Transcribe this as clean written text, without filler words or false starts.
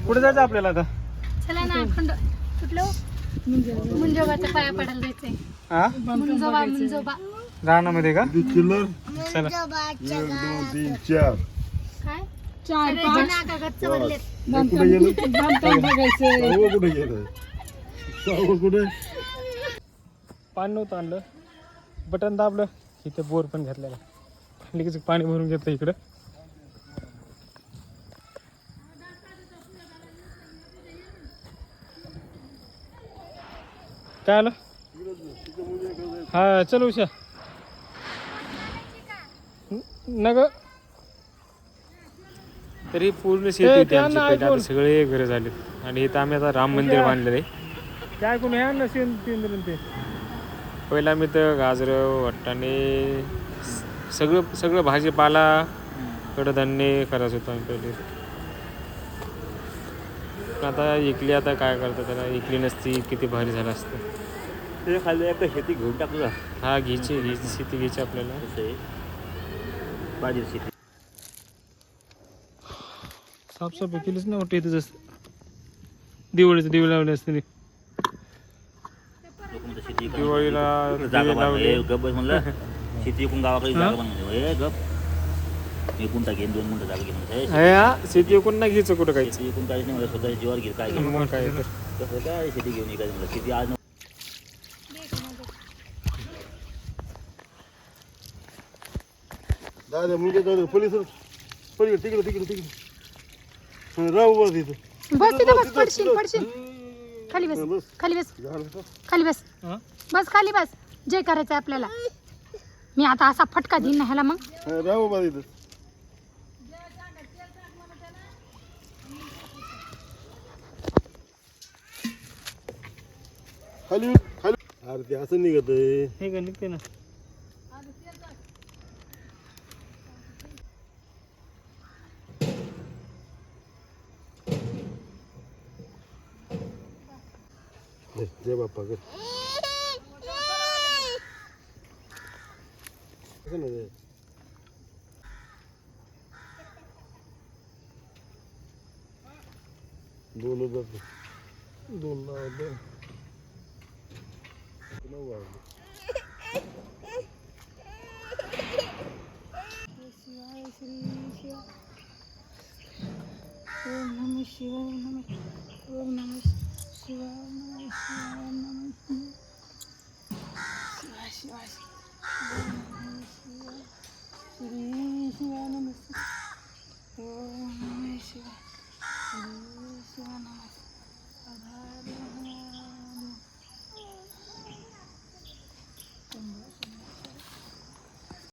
कुठे जायचं आपल्याला आता? चला ना खंड कुठलं मुंजोबाच्या पाया पडायला जायचंय. हा मुंजोबा रानामध्ये का? चिल्लर चला 1 2 3 4 काय चार सगळे जण आता गच्च भरलेत. कुठे गेलं बांधकाम बघायचं. सहावं कुठे गेलं सहावं कुठे पाणी नव्हतं आणलं, बटन दाबलं इथे बोर पण घेतलेला, लगेच पाणी भरून घेतलं इकडं. काय आलं? हा चल उषा नग तरी पूर्ण शेती होती आमची पहिले, आता सगळे घरं झाले आणि इथं आम्ही आता राम मंदिर बांधलेलं आहे. काय कोण आहे ना ते पहिला आम्ही तर गाजरं वाटाणे सगळं भाजीपाला कडधान्य करायचं होतं आम्ही पहिले. पण आता इकली, आता काय करतात त्याला, इकली नसती किती भारी झालं असतं. ते खाली एक शेती घेऊन टाकू का? हा घ्यायची शेती घ्यायची आपल्याला. कसं आहे बाजरी शेती साफसफाई केलीच नाही वाटतं इथं, जसं दिवाळीचं दिवे लावले असते. लोक म्हणतात शेती दिवाळीला जागा दिवे लावले. बांधले गप बस म्हणलं शेती एकूण गावाकडे जागा बांधली हे गप एकूण टाकेन 2 गुंठ जागा घेऊन हा शेती एकूण नाही घ्यायचं कुठं काही. शेती एकूण काहीच नाही मला स्वतःच्या जीवावर घेईल काय घेऊन मग काय तर. कसं काय शेती घेऊन काय म्हणलं शेती आज दादा मुलगा दादा पोलीस तिकडे राहू बस इथं बस तिथं बस, पडशील खाली बस बस खाली बस झालं का? खाली बस हा? बस खाली बस. जे करायचं आपल्याला, मी आता असा फटका देईन ना ह्याला. मग राहू बस इथं खाली अरे ते असं निघत आहे हे का निघते ना. जय बाप्पा कर कसं नाही दोन ओम नमः शिवाय ओम नमः शिवाय शिवाय श्री शिवाय नमः ओम नमः शिवाय